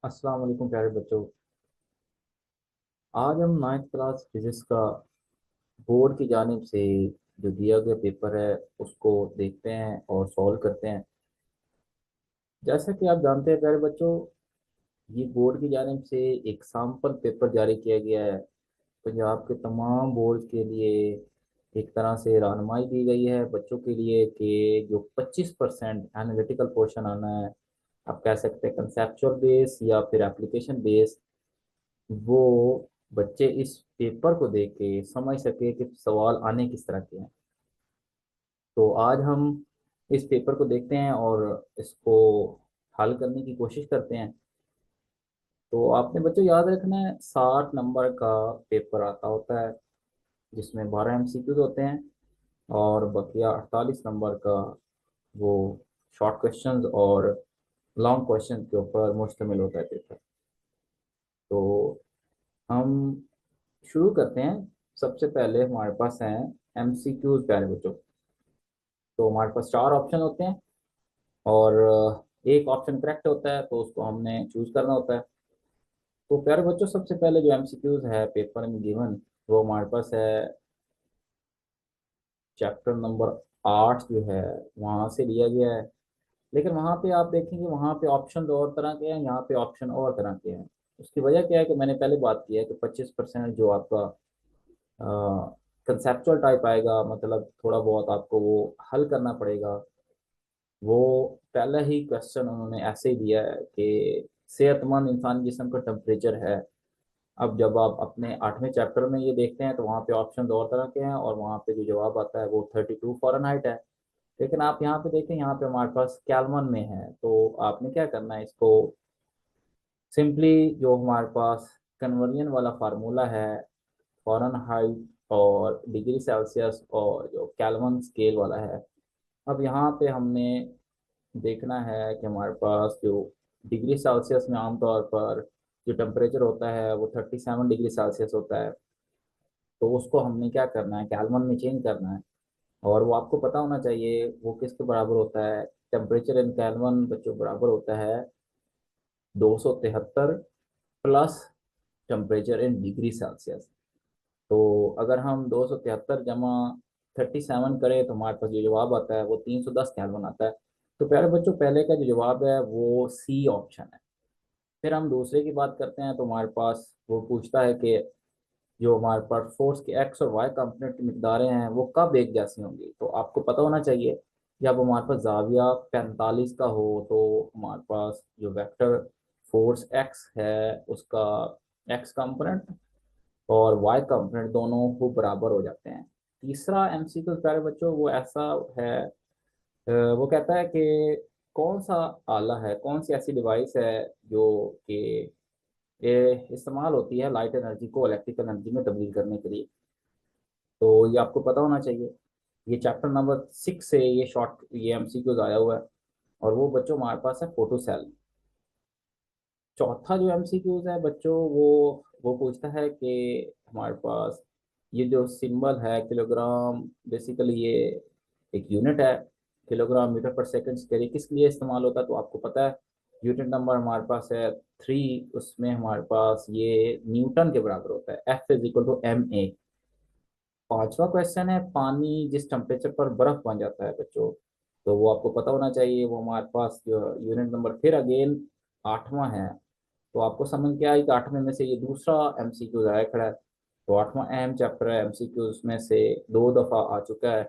अस्सलाम वालेकुम प्यारे बच्चों। आज हम नाइन्थ क्लास फिजिक्स का बोर्ड की जानिब से जो दिया गया पेपर है उसको देखते हैं और सॉल्व करते हैं। जैसा कि आप जानते हैं प्यारे बच्चों, ये बोर्ड की जानिब से एक सैम्पल पेपर जारी किया गया है। पंजाब के तमाम बोर्ड के लिए एक तरह से रहनुमाई दी गई है बच्चों के लिए कि जो 25% एनालिटिकल पोर्शन आना है, आप कह सकते हैं कंसेप्चुअल बेस या फिर एप्लीकेशन बेस, वो बच्चे इस पेपर को देख के समझ सके कि सवाल आने किस तरह के हैं। तो आज हम इस पेपर को देखते हैं और इसको हल करने की कोशिश करते हैं। तो आपने बच्चों याद रखना है, 60 नंबर का पेपर आता होता है जिसमें 12 MCQs होते हैं और बकिया 48 नंबर का वो शॉर्ट क्वेश्चंस और लॉन्ग क्वेश्चन के ऊपर मुश्तमिल होता है पेपर। तो हम शुरू करते हैं। सबसे पहले हमारे पास हैं MCQs प्यारे बच्चों। तो हमारे पास 4 ऑप्शन होते हैं और एक ऑप्शन करेक्ट होता है तो उसको हमने चूज करना होता है। तो प्यारे बच्चों, सबसे पहले जो MCQs है पेपर में गिवन, वो हमारे पास है चैप्टर नंबर 8 जो है, वहाँ से लिया गया है। लेकिन वहाँ पे आप देखेंगे, वहाँ पे ऑप्शन और तरह के हैं, यहाँ पे ऑप्शन और तरह के हैं। उसकी वजह क्या है कि मैंने पहले बात की है कि 25% जो आपका कंसेप्चुअल टाइप आएगा, मतलब थोड़ा बहुत आपको वो हल करना पड़ेगा। वो पहला ही क्वेश्चन उन्होंने ऐसे ही दिया है कि सेहतमंद इंसानी जिस्म का टेम्परेचर है। अब जब आप अपने 8वें चैप्टर में ये देखते हैं तो वहाँ पे ऑप्शन और तरह के हैं और वहाँ पे जो जवाब आता है वो 32 फ़ारेनहाइट है। लेकिन आप यहाँ पे देखें, यहाँ पे हमारे पास केल्विन में है। तो आपने क्या करना है, इसको सिंपली जो हमारे पास कन्वर्जन वाला फार्मूला है, फ़ारेनहाइट और डिग्री सेल्सियस और जो केल्विन स्केल वाला है, अब यहाँ पे हमने देखना है कि हमारे पास जो डिग्री सेल्सियस में आमतौर पर जो टेम्परेचर होता है वो 37 डिग्री सेल्सियस होता है। तो उसको हमने क्या करना है, केल्विन में चेंज करना है। और वो आपको पता होना चाहिए वो किसके बराबर होता है। टेम्परेचर इन केल्विन बच्चों बराबर होता है 273 plus temperature in degree Celsius. तो अगर हम 273 जमा 37 करें तो हमारे पास जो जवाब आता है वो 310 केल्विन आता है। तो प्यारे बच्चों, पहले का जो जवाब है वो सी ऑप्शन है। फिर हम दूसरे की बात करते हैं तो हमारे पास वो पूछता है कि जो हमारे पास फोर्स के एक्स और वाई कंपोनेंट की मकदारें हैं वो कब एक जैसी होंगी। तो आपको पता होना चाहिए, जब हमारे पास जाविया 45 का हो तो हमारे पास जो वेक्टर फोर्स एक्स है उसका एक्स कंपोनेंट और वाई कंपोनेंट दोनों वो बराबर हो जाते हैं। तीसरा MCQ प्यारे बच्चों वो ऐसा है, वो कहता है कि कौन सा आला है, कौन सी ऐसी डिवाइस है जो कि ये इस्तेमाल होती है लाइट एनर्जी को इलेक्ट्रिकल एनर्जी में तब्दील करने के लिए। तो ये आपको पता होना चाहिए। ये चैप्टर नंबर 6 से ये MCQs आया हुआ है और वो बच्चों हमारे पास है फोटो सेल। चौथा जो MCQs है बच्चों, वो पूछता है कि हमारे पास ये जो सिंबल है किलोग्राम, बेसिकली ये एक यूनिट है। किलोग्राम मीटर पर सेकंड स्क्वायर किस लिए इस्तेमाल होता है तो आपको पता है। यूनिट नंबर हमारे पास है 3, उसमें हमारे पास ये न्यूटन के बराबर होता है, F = ma। पांचवा क्वेश्चन है, पानी जिस टेम्परेचर पर बर्फ बन जाता है बच्चों, तो वो आपको पता होना चाहिए। वो हमारे पास जो यूनिट नंबर फिर अगेन 8वां है। तो आपको समझ क्या है कि 8वें में से ये दूसरा MCQ आया खड़ा है। तो 8वां अहम चैप्टर है, MCQ उसमें से 2 दफा आ चुका है।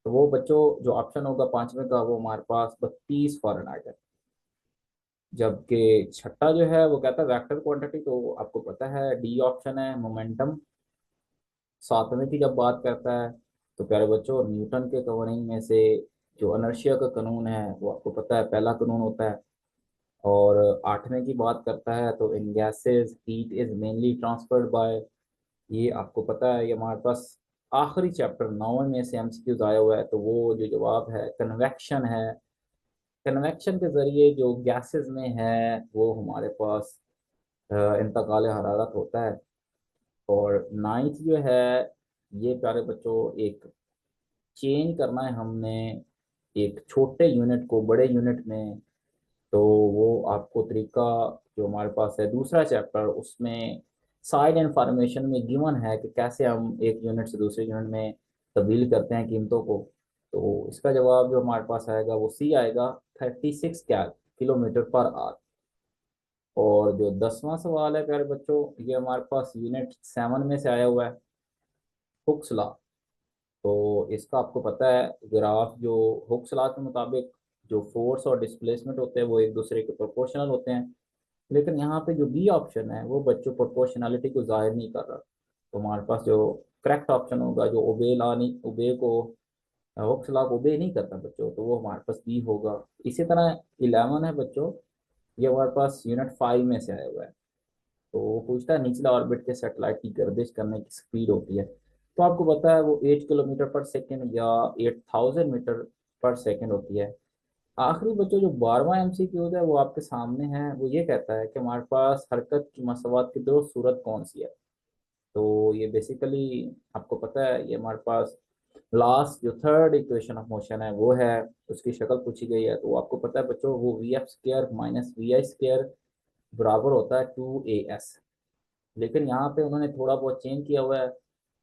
तो वो बच्चों जो ऑप्शन होगा 5वें का वो हमारे पास 32 फ़ारेनहाइट है। जबकि छठा जो है वो कहता है वेक्टर क्वांटिटी, तो आपको पता है डी ऑप्शन है मोमेंटम। 7वें की जब बात करता है तो प्यारे बच्चों न्यूटन के कवानीन में से जो अनर्शिया का कानून है वो आपको पता है पहला कानून होता है। और 8वें की बात करता है तो इन gases heat is mainly transferred by, ये आपको पता है। ये हमारे पास आखिरी चैप्टर 9वें में से MCQs आया हुआ है। तो वो जो जवाब है कन्वेक्शन है। कन्वेक्शन के जरिए जो गैसेस में है वो हमारे पास इंतकाल हरारत होता है। और नाइन्थ जो है, ये प्यारे बच्चों एक चेंज करना है हमने एक छोटे यूनिट को बड़े यूनिट में। तो वो आपको तरीका जो हमारे पास है दूसरा चैप्टर, उसमें साइड इंफॉर्मेशन में गिवन है कि कैसे हम एक यूनिट से दूसरे यूनिट में तब्दील करते हैं कीमतों को। तो इसका जवाब जो हमारे पास आएगा वो सी आएगा, 36 किलोमीटर पर आवर। और जो 10वां सवाल है प्यारे बच्चों, ये हमारे पास यूनिट 7 में से आया हुआ है, हुक्स लॉ। तो इसका आपको पता है, ग्राफ जो हुक्स लॉ के मुताबिक जो फोर्स और डिस्प्लेसमेंट होते हैं वो एक दूसरे के प्रोपोर्शनल होते हैं। लेकिन यहाँ पे जो बी ऑप्शन है वो बच्चों प्रोपोर्शनैलिटी को जाहिर नहीं कर रहा। तो हमारे पास जो करेक्ट ऑप्शन होगा, जो ओबे लॉ नहीं, ओबे को हुक्स लॉ को ओबे नहीं करता बच्चों, तो वो हमारे पास बी होगा। इसी तरह 11 है बच्चों, ये हमारे पास यूनिट 5 में से आया हुआ है। तो वो पूछता है निचला ऑर्बिट के सैटेलाइट की गर्दिश करने की स्पीड होती है। तो आपको पता है वो 8 किलोमीटर पर सेकेंड या 8000 मीटर पर सेकेंड होती है। आखिरी बच्चों जो 12वां एमसीक्यू है वो आपके सामने है, वो ये कहता है कि हमारे पास हरकत की मसवात की दो सूरत कौन सी है। तो ये बेसिकली आपको पता है, ये हमारे पास लास्ट जो थर्ड इक्वेशन ऑफ मोशन है वो है, उसकी शक्ल पूछी गई है। तो आपको पता है बच्चों, वो V F square minus V I square बराबर होता है 2 AS। लेकिन यहाँ पे उन्होंने थोड़ा बहुत चेंज किया हुआ है।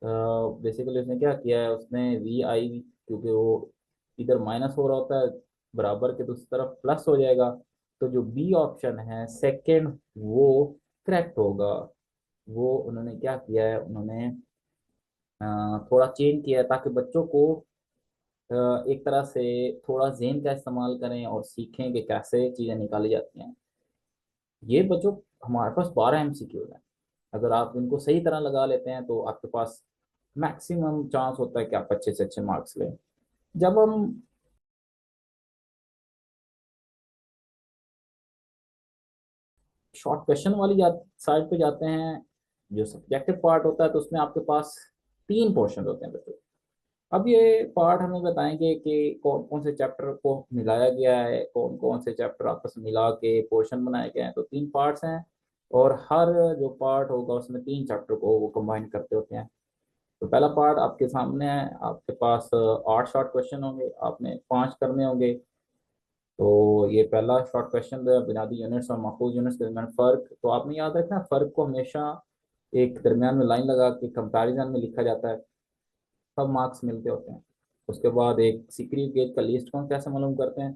बेसिकली उसने क्या किया है, उसने वी आई, क्योंकि वो इधर माइनस हो रहा होता है, बराबर के दूसरी तरफ प्लस हो जाएगा। तो जो बी ऑप्शन है सेकंड, वो करेक्ट होगा। वो उन्होंने क्या किया है, उन्होंने थोड़ा चेंज किया है ताकि बच्चों को एक तरह से थोड़ा जेन का इस्तेमाल करें और सीखें कि कैसे चीज़ें निकाली जाती हैं। ये बच्चों हमारे पास 12 MCQ है। अगर आप इनको सही तरह लगा लेते हैं तो आपके पास मैक्सिमम चांस होता है कि आप अच्छे से अच्छे मार्क्स लें। जब हम शॉर्ट क्वेश्चन वाली साइड पे जाते हैं, जो सब्जेक्टिव पार्ट होता है, तो उसमें आपके पास 3 पोर्शन होते हैं बच्चों। अब ये पार्ट हमें बताएंगे कि कौन कौन से चैप्टर को मिलाया गया है, कौन कौन से चैप्टर आपस में मिला के पोर्शन बनाए गए हैं। तो 3 पार्ट्स हैं, और हर जो पार्ट होगा उसमें 3 चैप्टर को वो कंबाइन करते होते हैं। तो पहला पार्ट आपके सामने है, आपके पास 8 शॉर्ट क्वेश्चन होंगे, आपने 5 करने होंगे। तो ये पहला शॉर्ट क्वेश्चन है, बुनियादी यूनिट्स और माखूज यूनिट्स के दरमियान फ़र्क। तो आपने याद रखना, फ़र्क को हमेशा एक दरमियान में लाइन लगा के कंपैरिजन में लिखा जाता है, तब मार्क्स मिलते होते हैं। उसके बाद एक सिक्री गेज का लीस्ट काउंट कैसे मालूम करते हैं,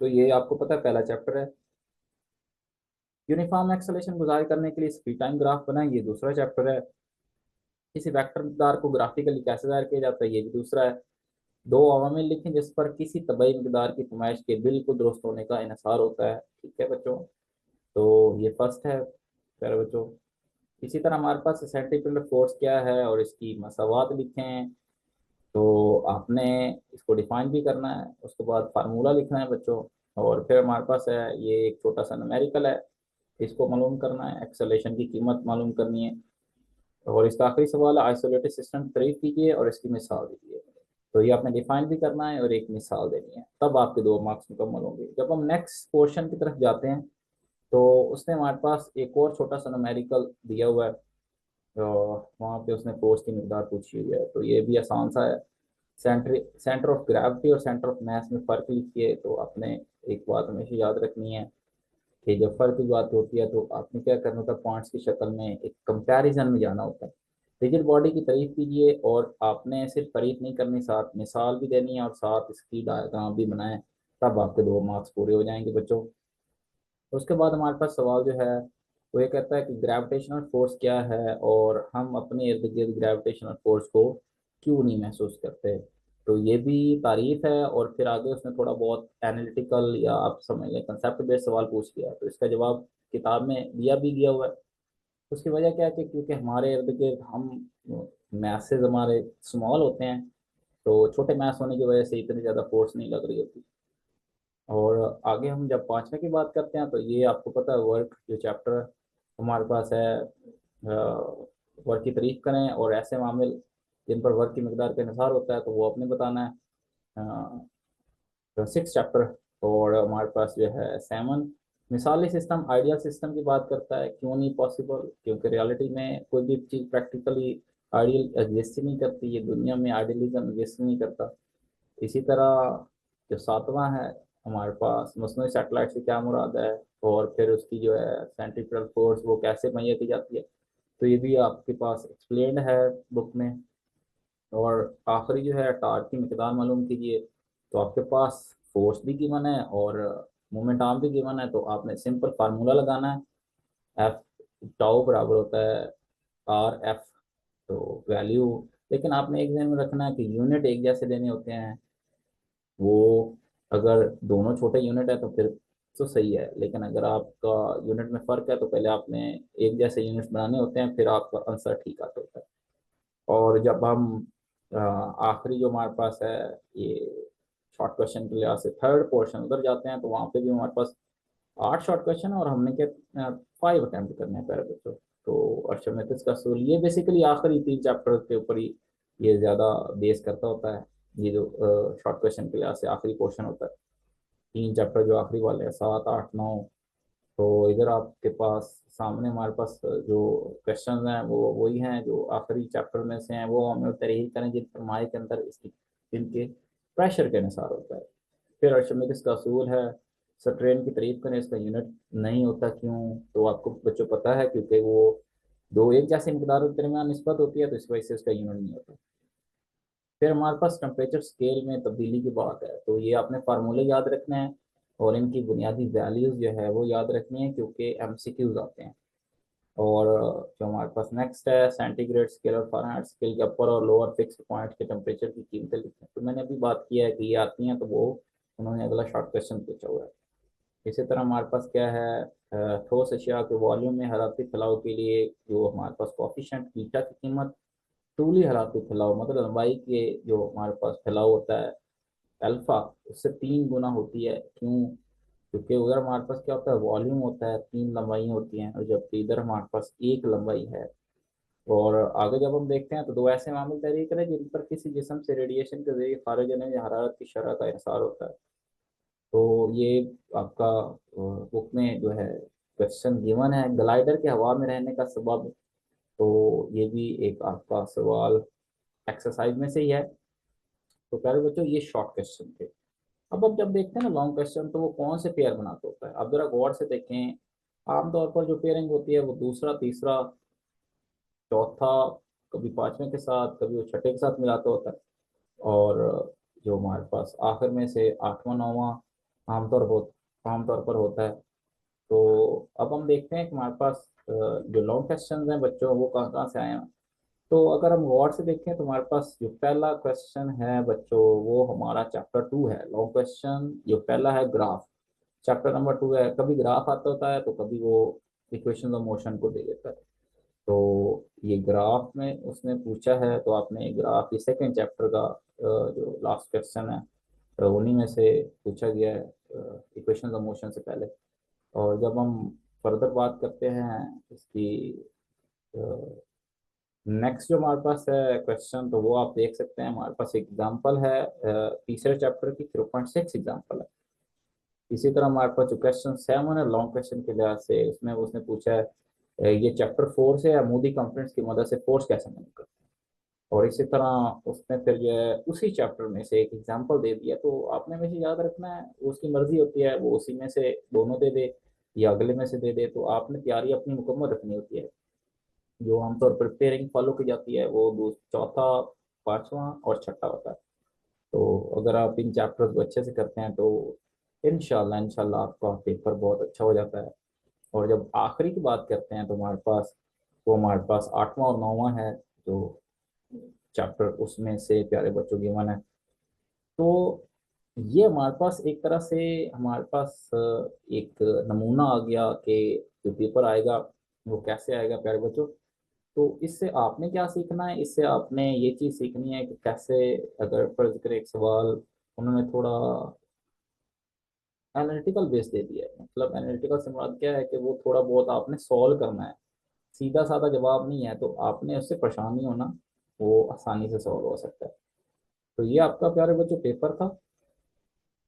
तो ये आपको पता है पहला चैप्टर है। यूनिफॉर्म एक्सेलेरेशन गुजार करने के लिए स्पीड टाइम ग्राफ बनाएं, ये दूसरा चैप्टर है। किसी वेक्टर मकदार को ग्राफिकली कैसे ज़ाहिर किया जाता है, ये भी दूसरा है। दो अवामिल लिखें जिस पर किसी तबई मकदार की पैमाइश के बिल्कुल दुरुस्त होने का इन्हिसार होता है। ठीक है बच्चों, तो ये फर्स्ट है प्यारे बच्चों। इसी तरह हमारे पास सेंटीपीटल फोर्स क्या है और इसकी मसावात लिखें। तो आपने इसको डिफाइन भी करना है, उसके बाद फार्मूला लिखना है बच्चों। और फिर हमारे पास है ये एक छोटा सा न्यूमेरिकल है, इसको मालूम करना है, एक्सेलेरेशन की कीमत मालूम करनी है। और इसका आखिरी सवाल है, आइसोलेटेड सिस्टम तारीफ कीजिए और इसकी मिसाल दीजिए। तो ये आपने डिफाइन भी करना है और एक मिसाल देनी है, तब आपके 2 मार्क्स मुकम्मल होंगे। जब हम नेक्स्ट पोर्शन की तरफ जाते हैं, तो उसने हमारे पास एक और छोटा सा न्यूमेरिकल दिया हुआ है। वहाँ पे उसने फोर्स की मिकदार पूछी हुई है, तो ये भी आसान सा है। सेंटर ऑफ ग्रेविटी और सेंटर ऑफ मास में फ़र्क लिखिए। तो आपने एक बात हमेशा याद रखनी है कि जब फ़र्क की बात होती है तो आपने क्या करना होता है, पॉइंट्स की शक्ल में एक कंपैरिजन में जाना होता है। रिजिड बॉडी की तारीफ कीजिए, और आपने सिर्फ तारीफ नहीं करनी, साथ मिसाल भी देनी है और साथ इसकी डायग्राम भी बनाएं, तब आपके 2 मार्क्स पूरे हो जाएंगे बच्चों। उसके बाद हमारे पास सवाल जो है वो ये कहता है कि ग्रेविटेशनल फोर्स क्या है, और हम अपने इर्द गिर्द ग्रेविटेशनल फोर्स को क्यों नहीं महसूस करते। तो ये भी तारीफ है, और फिर आगे उसने थोड़ा बहुत एनालिटिकल या आप समझ लें कंसेप्ट बेस्ड सवाल पूछ लिया। तो इसका जवाब किताब में दिया भी गया हुआ है। उसकी वजह क्या है कि क्योंकि हमारे इर्द गिर्द हम मैसेज हमारे स्मॉल होते हैं, तो छोटे मैस होने की वजह से इतनी ज़्यादा फोर्स नहीं लग रही होती। और आगे हम जब 5वें की बात करते हैं, तो ये आपको पता है वर्क जो चैप्टर हमारे पास है, वर्क की तारीफ करें और ऐसे मामले जिन पर वर्क की मकदार का इन्हिसार होता है, तो वो आपने बताना है। तो 6 चैप्टर। और हमारे पास जो है 7, मिसाली सिस्टम आइडियल सिस्टम की बात करता है, क्यों नहीं पॉसिबल, क्योंकि रियलिटी में कोई भी चीज़ प्रैक्टिकली आइडियल एग्जिस्ट ही नहीं करती, ये दुनिया में आइडियलिज्म एग्जिस्ट नहीं करता। इसी तरह जो 7वां है, हमारे पास मसनूई सैटेलाइट से क्या मुराद है, और फिर उसकी जो है सेंट्रीफ्यूगल फोर्स वो कैसे मुहैया की जाती है, तो ये भी आपके पास एक्सप्लेन्ड है बुक में। और आखिरी जो है टार्क की मकदार मालूम कीजिए, तो आपके पास फोर्स भी गिवन है और मोमेंट आर्म भी गिवन है, तो आपने सिंपल फार्मूला लगाना है। एफ टाउ बराबर होता है आर एफ, तो वैल्यू, लेकिन आपने एक ध्यान में रखना है कि यूनिट एक जैसे लेने होते हैं। वो अगर दोनों छोटे यूनिट है तो फिर तो सही है, लेकिन अगर आपका यूनिट में फ़र्क है तो पहले आपने एक जैसे यूनिट्स बनाने होते हैं, फिर आपका आंसर ठीक आता होता है। और जब हम आखिरी जो हमारे पास है ये शॉर्ट क्वेश्चन के लिहाज से थर्ड पोर्शन उधर जाते हैं, तो वहाँ पे भी हमारे पास 8 शॉर्ट क्वेश्चन है और हमने क्या 5 अटेम्प्ट करने हैं प्यारे बच्चों। तो अर्थमेटिक्स का सोल ये बेसिकली आखिरी 3 चैप्टर के ऊपर ही ये ज़्यादा बेस करता होता है। ये जो शॉर्ट क्वेश्चन के लिहाज से आखिरी पोर्शन होता है, 3 चैप्टर जो आखिरी वाले हैं 7, 8, 9। तो इधर आपके पास सामने हमारे पास जो क्वेश्चन हैं वो वही हैं जो आखिरी चैप्टर में से हैं, वो हमें तहरीर करें जिन पर हमारे के अंदर इसकी इनके प्रेशर के अनुसार होता है। फिर अर्शमिदिस का असूल है, स्ट्रेन की तारीफ करें, इसका यूनिट नहीं होता क्यों, तो आपको बच्चों पता है क्योंकि वो दो एक जैसे मकदारों के दरमियान निस्बत होती है, तो इस वजह से उसका यूनिट नहीं होता। फिर हमारे पास टेम्परेचर स्केल में तब्दीली की बात है, तो ये आपने फार्मूले याद रखने हैं और इनकी बुनियादी वैल्यूज़ जो है वो याद रखनी है क्योंकि एमसीक्यूज आते हैं। और जो हमारे पास नेक्स्ट है सेंटीग्रेड स्केल और फ़ारेनहाइट स्केल के अपर और लोअर फिक्स पॉइंट के टेम्परेचर की कीमतें लिखी हैं, तो मैंने अभी बात किया है कि ये आती हैं, तो वो उन्होंने अगला शॉर्ट क्वेश्चन पूछा हुआ है। इसी तरह हमारे पास क्या है, ठोस अशिया के वॉल्यूम में हरारती फैलाव के लिए जो हमारे पास कोफिशिएंट बीटा की कीमत, तूली हरारती फैलाव मतलब लंबाई के जो हमारे पास फैलाव होता है अल्फा, उससे 3 गुना होती है। क्यों? क्योंकि उधर हमारे पास क्या होता है वॉल्यूम होता है, 3 लंबाई होती हैं, और जबकि इधर हमारे पास एक लंबाई है। और आगे जब हम देखते हैं तो दो ऐसे मामले तहरीर करें जिन पर किसी जिस्म से रेडिएशन के जरिए खारिज होने या हरारत की शरह का इंसार होता है। तो ये आपका बुक में जो है क्वेश्चन गिवन है, ग्लाइडर के हवा में रहने का सबब, तो ये भी एक आपका सवाल एक्सरसाइज में से ही है। तो प्यारे बच्चों ये शॉर्ट क्वेश्चन थे। अब जब देखते हैं ना लॉन्ग क्वेश्चन, तो वो कौन से पेयर बनाते होता है, अब जरा गौर से देखें। आमतौर पर जो पेयरिंग होती है वो दूसरा, तीसरा, चौथा, कभी पांचवें के साथ, कभी वो छठे के साथ मिलाता होता है। और जो हमारे पास आखिर में से आठवां नौवां आमतौर पर होता है। तो अब हम देखते हैं कि हमारे पास जो लॉन्ग क्वेश्चन हैं बच्चों वो कहाँ कहाँ से आए हैं। तो अगर हम गौर से देखें तो हमारे पास जो पहला क्वेश्चन है बच्चों वो हमारा चैप्टर 2 है। लॉन्ग क्वेश्चन जो पहला है ग्राफ, चैप्टर नंबर 2 है। कभी ग्राफ आता होता है तो कभी वो इक्वेशन ऑफ मोशन को दे देता है। तो ये ग्राफ में उसने पूछा है, तो आपने ग्राफ ये सेकंड चैप्टर का जो लास्ट क्वेश्चन है उन्हीं में से पूछा गया है इक्वेशन ऑफ मोशन से पहले। और जब हम फर्दर बात करते हैं इसकी नेक्स्ट जो हमारे पास है क्वेश्चन, तो वो आप देख सकते हैं हमारे पास एग्जांपल है तीसरे चैप्टर की 0.6 एग्जांपल है। इसी तरह हमारे पास जो क्वेश्चन 7 है लॉन्ग क्वेश्चन के लिहाज से, उसमें उसने पूछा है ये चैप्टर 4 से अमूदी कंपोनेंट्स की मदद से फोर्स कैसे मेजर करते हैं। और इसी तरह उसने फिर जो है उसी चैप्टर में से एक एग्जांपल दे दिया, तो आपने हमेशा याद रखना है वो उसकी मर्जी होती है, वो उसी में से दोनों दे दे या अगले में से दे दे, तो आपने तैयारी अपनी मुकम्मल रखनी होती है। जो आमतौर पर पेयरिंग फॉलो की जाती है वो चौथा, पांचवा और छठा होता है। तो अगर आप इन चैप्टर्स को अच्छे से करते हैं तो इंशाल्लाह आपका पेपर बहुत अच्छा हो जाता है। और जब आखिरी की बात करते हैं तो हमारे पास 8वां और 9वां है जो चैप्टर, उसमें से प्यारे बच्चों की वन है। तो ये हमारे पास एक तरह से हमारे पास एक नमूना आ गया कि जो पेपर आएगा वो कैसे आएगा प्यारे बच्चों। तो इससे आपने क्या सीखना है, इससे आपने ये चीज़ सीखनी है कि कैसे, अगर फर्ज करें एक सवाल उन्होंने थोड़ा एनालिटिकल बेस दे दिया है, मतलब एनालिटिकल से मुराद क्या है कि वो थोड़ा बहुत आपने सॉल्व करना है, सीधा साधा जवाब नहीं है, तो आपने उससे परेशान नहीं होना, वो आसानी से सॉल्व हो सकता है। तो ये आपका प्यारे बच्चों पेपर था,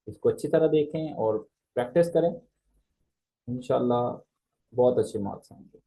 इसको अच्छी तरह देखें और प्रैक्टिस करें, इंशाल्लाह बहुत अच्छे मार्क्स आएंगे।